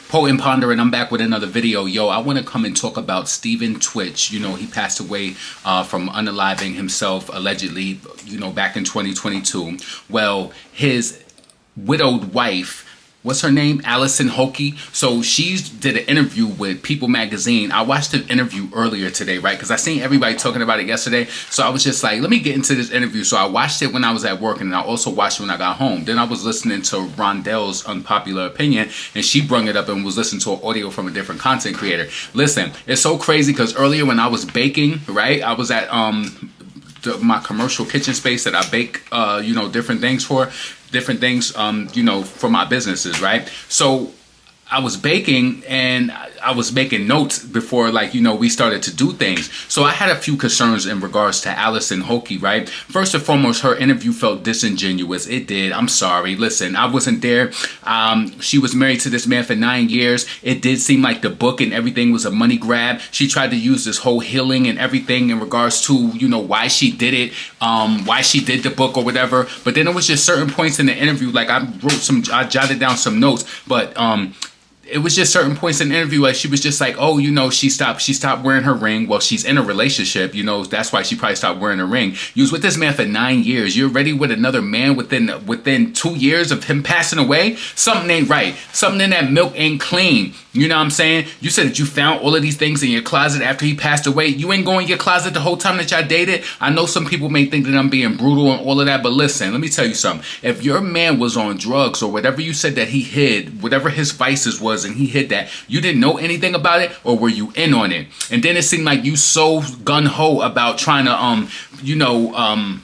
Potent Ponder, and I'm back with another video. Yo, I want to come and talk about Stephen Twitch. You know, he passed away from unaliving himself, allegedly, you know, back in 2022. Well, his widowed wife, what's her name? Allison, Holker. So she did an interview with People Magazine. I watched the interview earlier today, right? Because I seen everybody talking about it yesterday. So I was just like, let me get into this interview. So I watched it when I was at work, and I also watched it when I got home. Then I was listening to Rondell's Unpopular Opinion, and she brought it up and was listening to an audio from a different content creator. Listen, it's so crazy because earlier when I was baking, right? I was at my commercial kitchen space that I bake, you know, different things, you know, for my businesses, right? So I was baking and I was making notes before, like, you know, we started to do things. So I had a few concerns in regards to Allison Holker, right? First and foremost, her interview felt disingenuous. It did. I'm sorry. Listen, I wasn't there. She was married to this man for 9 years. It did seem like the book and everything was a money grab. She tried to use this whole healing and everything in regards to, you know, why she did it, why she did the book or whatever. But then it was just certain points in the interview, like I jotted down some notes, but it was just certain points in the interview, like she was just like, oh, you know, she stopped wearing her ring. Well, she's in a relationship, you know, that's why she probably stopped wearing her ring. You was with this man for 9 years. You're already with another man within 2 years of him passing away. Something ain't right. Something in that milk ain't clean. You know what I'm saying? You said that you found all of these things in your closet after he passed away. You ain't going in your closet the whole time that y'all dated. I know some people may think that I'm being brutal and all of that, but listen, let me tell you something. If your man was on drugs or whatever you said that he hid, whatever his vices was, and he hid that, you didn't know anything about it, or were you in on it? And then it seemed like you so gun-ho about trying to you know,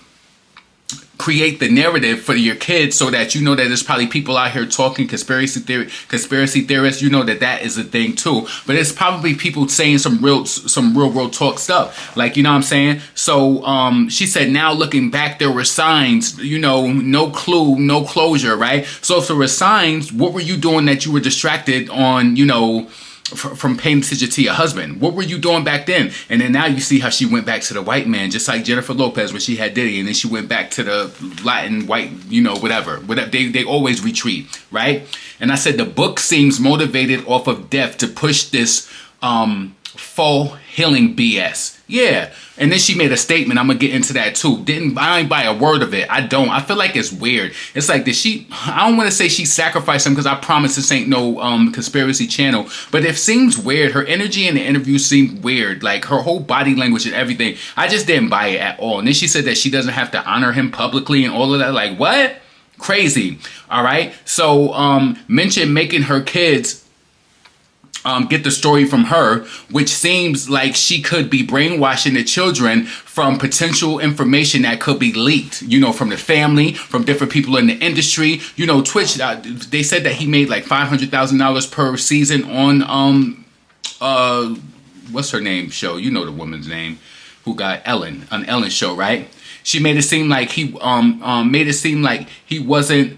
create the narrative for your kids, so that you know that there's probably people out here talking conspiracy theorists. You know that is a thing too, but it's probably people saying some real world talk stuff, like, you know what I'm saying? So she said, now looking back, there were signs, you know, no clue, no closure, right? So if there were signs, what were you doing that you were distracted on, you know, from paying attention to your husband? What were you doing back then? And then now you see how she went back to the white man, just like Jennifer Lopez when she had Diddy, and then she went back to the Latin white, you know, whatever. They always retreat, right? And I said the book seems motivated off of death to push this faux healing BS. Yeah. And then she made a statement. I'm gonna get into that too. I ain't buy a word of it. I feel like it's weird. It's like, I don't want to say she sacrificed him, because I promise this ain't no conspiracy channel, but it seems weird. Her energy in the interview seemed weird, like her whole body language and everything. I just didn't buy it at all. And then she said that she doesn't have to honor him publicly and all of that. Like, what? Crazy. All right. So mention making her kids get the story from her, which seems like she could be brainwashing the children from potential information that could be leaked, you know, from the family, from different people in the industry. You know, Twitch, they said that he made like $500,000 per season on what's her name show? You know the woman's name who got Ellen, on Ellen's show, right? She made it seem like he wasn't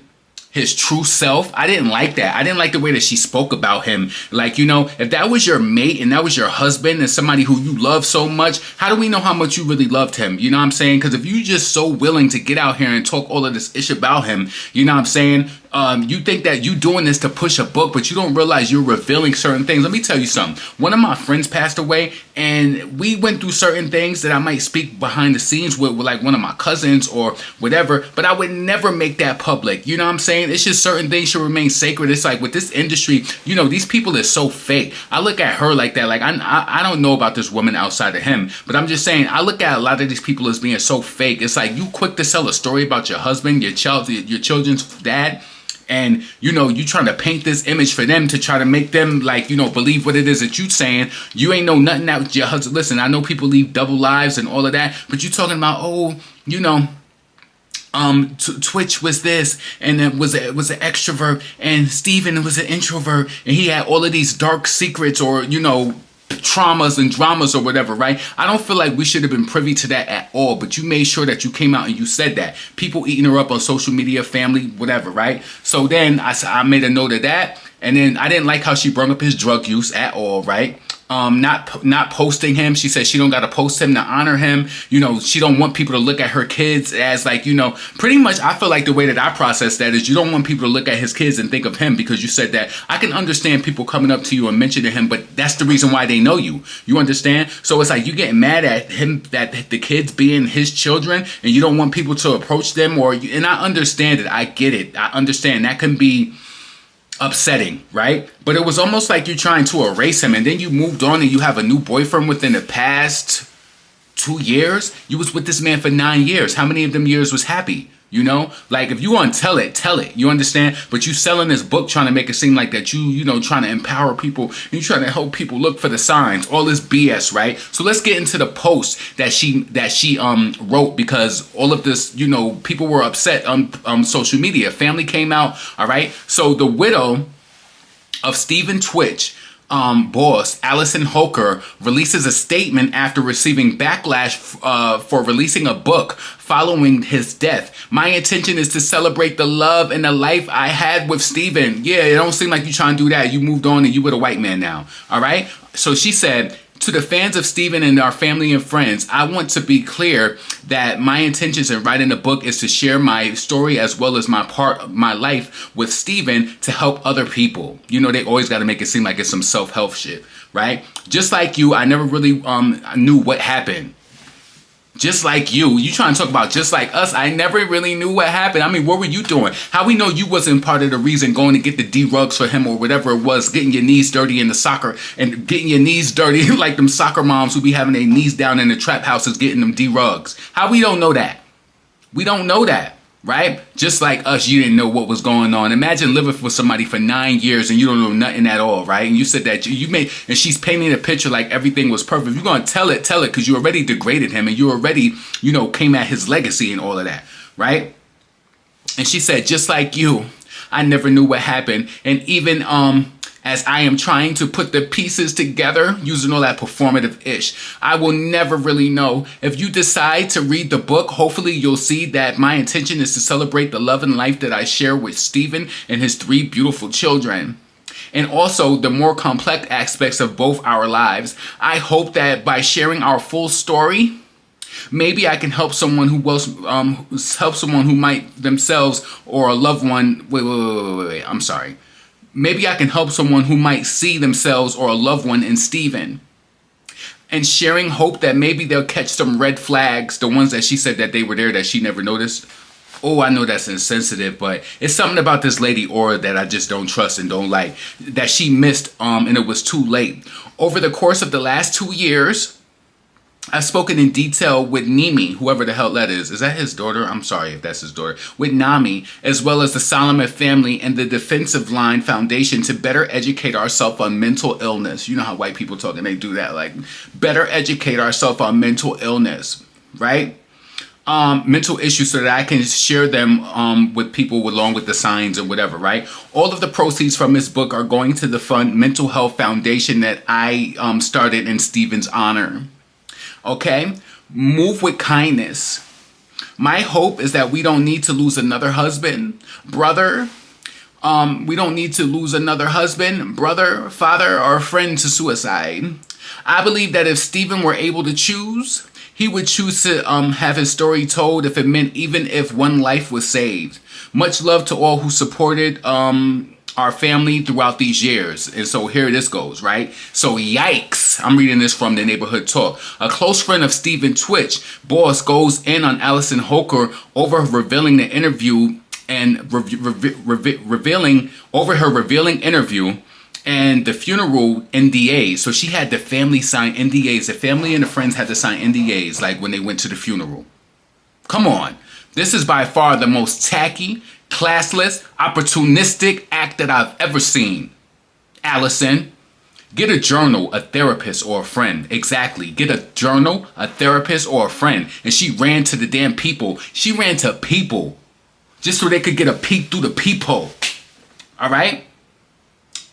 his true self. I didn't like that. I didn't like the way that she spoke about him. Like, you know, if that was your mate and that was your husband and somebody who you love so much, how do we know how much you really loved him? You know what I'm saying? Because if you just so willing to get out here and talk all of this ish about him, you know what I'm saying? You think that you doing this to push a book, but you don't realize you're revealing certain things. Let me tell you something. One of my friends passed away, and we went through certain things that I might speak behind the scenes with like one of my cousins or whatever, but I would never make that public. You know what I'm saying? It's just certain things should remain sacred. It's like with this industry, you know, these people are so fake. I look at her like that. Like, I don't know about this woman outside of him, but I'm just saying, I look at a lot of these people as being so fake. It's like you quick to sell a story about your husband, your children's dad, and, you know, you trying to paint this image for them to try to make them, like, you know, believe what it is that you saying. You ain't know nothing out your husband. Listen, I know people leave double lives and all of that, but you talking about, oh, you know, Twitch was this, and it was an extrovert, and Steven was an introvert, and he had all of these dark secrets, or, you know, traumas and dramas or whatever, right? I don't feel like we should have been privy to that at all, but you made sure that you came out and you said that. People eating her up on social media, family, whatever, right? So then I made a note of that, and then I didn't like how she brought up his drug use at all, right? not posting him. She said she don't got to post him to honor him. You know, she don't want people to look at her kids as like, you know, pretty much I feel like the way that I process that is you don't want people to look at his kids and think of him because you said that. I can understand people coming up to you and mentioning him, but that's the reason why they know you. You understand? So it's like you getting mad at him that the kids being his children and you don't want people to approach them and I understand it. I get it. I understand that can be upsetting, right? But it was almost like you're trying to erase him and then you moved on and you have a new boyfriend within the past 2 years. You was with this man for 9 years. How many of them years was happy? You know, like if you want to tell it, you understand? But you selling this book trying to make it seem like that you know, trying to empower people and you trying to help people look for the signs, all this BS, right? So let's get into the post that she wrote because all of this, you know, people were upset on social media. Family came out, all right? So the widow of Stephen Twitch, boss Allison Holker releases a statement after receiving backlash for releasing a book following his death. My intention is to celebrate the love and the life I had with Stephen. Yeah, it don't seem like you trying to do that. You moved on and you with a white man now. All right. So she said, to the fans of Stephen and our family and friends, I want to be clear that my intentions in writing the book is to share my story as well as my life with Stephen to help other people. You know, they always got to make it seem like it's some self-help shit, right? Just like you, I never really knew what happened. Just like you trying to talk about just like us. I never really knew what happened. I mean, what were you doing? How we know you wasn't part of the reason going to get the D-rugs for him or whatever it was, getting your knees dirty in the soccer and getting your knees dirty like them soccer moms who be having their knees down in the trap houses getting them D-rugs. How we don't know that? We don't know that. Right? Just like us, you didn't know what was going on. Imagine living with somebody for 9 years and you don't know nothing at all, right? And you said that you made, and she's painting a picture like everything was perfect. You're going to tell it because you already degraded him and you already, you know, came at his legacy and all of that, right? And she said, just like you, I never knew what happened. And even, as I am trying to put the pieces together using all that performative ish, I will never really know. If you decide to read the book, hopefully you'll see that my intention is to celebrate the love and life that I share with Stephen and his 3 beautiful children. And also the more complex aspects of both our lives. I hope that by sharing our full story, maybe I can help someone who might themselves or a loved one. Wait. I'm sorry. Maybe I can help someone who might see themselves or a loved one in Stephen. And sharing hope that maybe they'll catch some red flags, the ones that she said that they were there that she never noticed. Oh, I know that's insensitive, but it's something about this lady Aura that I just don't trust and don't like. That she missed and it was too late. Over the course of the last 2 years, I've spoken in detail with Nimi, whoever the hell that is. Is that his daughter? I'm sorry if that's his daughter. With Nami, as well as the Solomon family and the Defensive Line Foundation to better educate ourselves on mental illness. You know how white people talk and they do that. Like, better educate ourselves on mental illness, right? Mental issues so that I can share them with people along with the signs and whatever, right? All of the proceeds from this book are going to the fund mental health foundation that I started in Stephen's honor. Okay, move with kindness. My hope is that we don't need to lose another husband, brother. We don't need to lose another husband, brother, father, or friend to suicide. I believe that if Stephen were able to choose, he would choose to have his story told if it meant even if one life was saved. Much love to all who supported our family throughout these years. And so here this goes, right? So yikes. I'm reading this from the Neighborhood Talk. A close friend of Stephen Twitch, boss, goes in on Allison Holker over revealing the interview and revealing interview and the funeral NDAs. So she had the family sign NDAs. The family and the friends had to sign NDAs like when they went to the funeral. Come on. This is by far the most tacky, classless, opportunistic act that I've ever seen. Allison, get a journal, a therapist, or a friend. Exactly. Get a journal, a therapist, or a friend. And she ran to the damn people. She ran to people just so they could get a peek through the peephole. All right?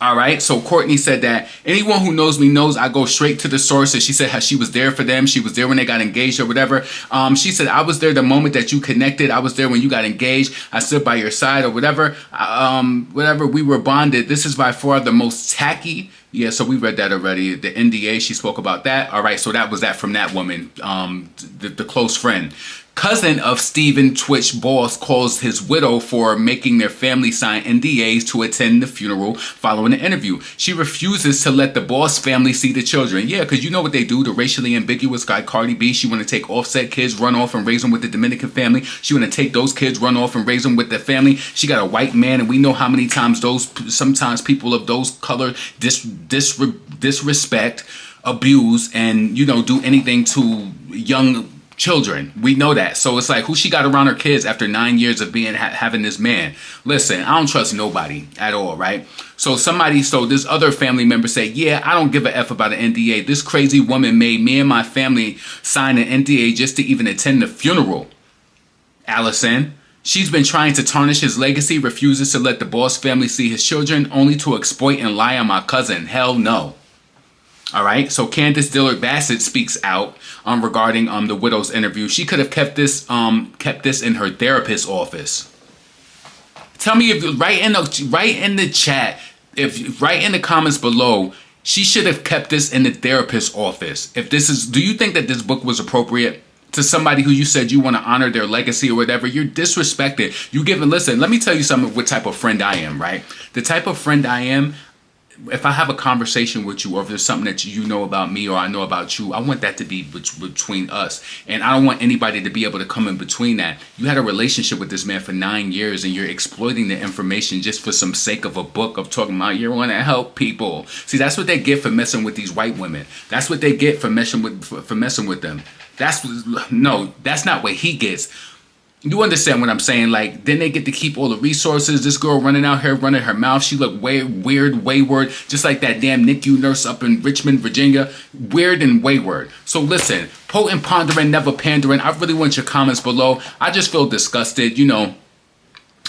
All right. So Courtney said that anyone who knows me knows I go straight to the source. And she said how she was there for them. She was there when they got engaged or whatever. She said, I was there the moment that you connected. I was there when you got engaged. I stood by your side or whatever. Whatever. We were bonded. This is by far the most tacky. Yeah, so we read that already. The NDA, she spoke about that. All right, so that was that from that woman, the close friend. Cousin of Stephen Twitch boss calls his widow for making their family sign NDAs to attend the funeral following the interview. She refuses to let the boss family see the children. Yeah, because you know what they do. The racially ambiguous guy Cardi B, she want to take Offset kids, run off and raise them with the Dominican family. She want to take those kids, run off and raise them with the family. She got a white man, and we know how many times sometimes people of those color disrespect, abuse, and, you know, do anything to young children. We know that. So it's like, who she got around her kids after 9 years of being having this man? Listen, I don't trust nobody at all, right? So this other family member said, yeah, I don't give a F about an NDA. This crazy woman made me and my family sign an NDA just to even attend the funeral. Allison. She's been trying to tarnish his legacy, refuses to let the boss family see his children, only to exploit and lie on my cousin. Hell no. All right, so Candace Dillard Bassett speaks out regarding the widow's interview. She could have kept this in her therapist's office. Tell me if right in the chat, if right in the comments below, she should have kept this in the therapist's office. Do you think that this book was appropriate to somebody who you said you want to honor their legacy or whatever? You're disrespected. Listen, let me tell you something, what type of friend I am, right? The type of friend I am, if I have a conversation with you, or if there's something that you know about me or I know about you, I want that to be between us. And I don't want anybody to be able to come in between that. You had a relationship with this man for 9 years and you're exploiting the information just for some sake of a book of talking about you want to help people. See, that's what they get for messing with these white women. That's what they get for messing with them. That's not what he gets. You understand what I'm saying? Like, then they get to keep all the resources. This girl running out here, running her mouth. She looked weird, wayward, just like that damn NICU nurse up in Richmond, Virginia. Weird and wayward. So listen, potent, pondering, never pandering. I really want your comments below. I just feel disgusted, you know.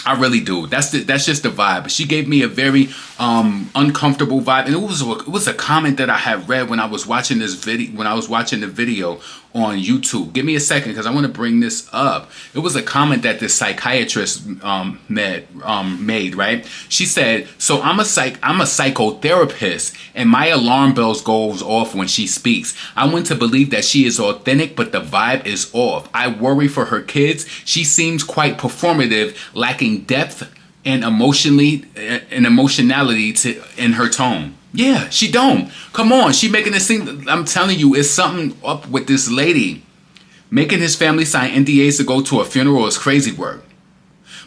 I really do. That's just the vibe. She gave me a very uncomfortable vibe, and it was a comment that I had read when I was watching this video. When I was watching the video on YouTube. Give me a second because I want to bring this up. It was a comment that this psychiatrist made. Right? She said, "So I'm a psychotherapist, and my alarm bells goes off when she speaks. I want to believe that she is authentic, but the vibe is off. I worry for her kids. She seems quite performative, lacking depth and emotionality in her tone." Yeah, she don't. Come on, she making this thing. I'm telling you, it's something up with this lady. Making his family sign NDAs to go to a funeral is crazy work.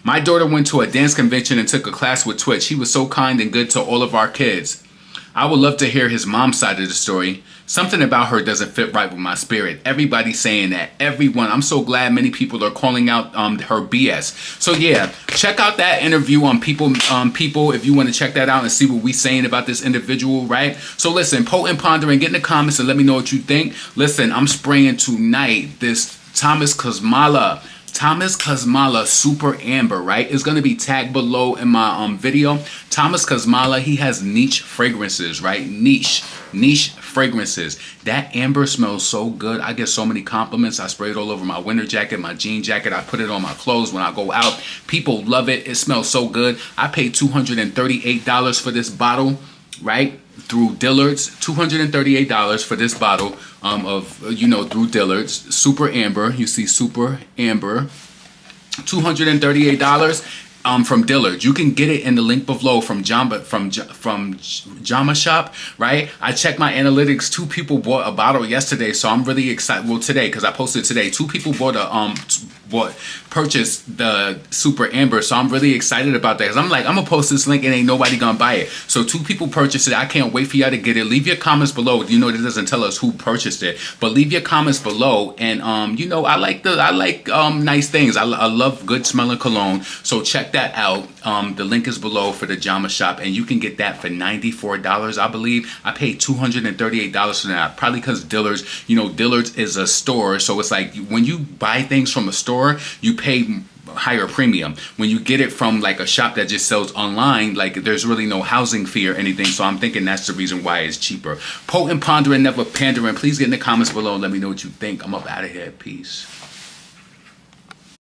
My daughter went to a dance convention and took a class with Twitch. He was so kind and good to all of our kids. I would love to hear his mom's side of the story. Something about her doesn't fit right with my spirit. Everybody's saying that. Everyone. I'm so glad many people are calling out her BS. So yeah, check out that interview on People if you want to check that out and see what we saying about this individual, right? So listen, potent pondering, get in the comments and let me know what you think. Listen, I'm spraying tonight this Thomas Kazmala Super Amber, right? It's going to be tagged below in my video. Thomas Kazmala, he has niche fragrances, right? Niche fragrances. That amber smells so good. I get so many compliments. I spray it all over my winter jacket, my jean jacket. I put it on my clothes when I go out. People love it. It smells so good. I paid $238 for this bottle, right? Through Dillard's. $238 for this bottle through Dillard's. Super Amber. You see Super Amber. $238 from Dillard's. You can get it in the link below from Jama Shop, right? I checked my analytics. 2 people bought a bottle yesterday, so I'm really excited. Well, today, because I posted today. 2 people purchased the Super Amber, so I'm really excited about that because I'm gonna post this link and ain't nobody gonna buy it. So 2 people purchased it. I can't wait for y'all to get it. Leave your comments below. You know, it doesn't tell us who purchased it, but leave your comments below. And I like nice things. I love good smelling cologne. So check that out. The link is below for the Jama Shop, and you can get that for $94, I believe. I paid $238 for that, probably because Dillard's is a store, so it's like when you buy things from a store, you pay higher premium. When you get it from like a shop that just sells online, like there's really no housing fee or anything. So I'm thinking that's the reason why it's cheaper. Potent, pondering, never pandering. Please get in the comments below and let me know what you think. I'm up out of here. Peace.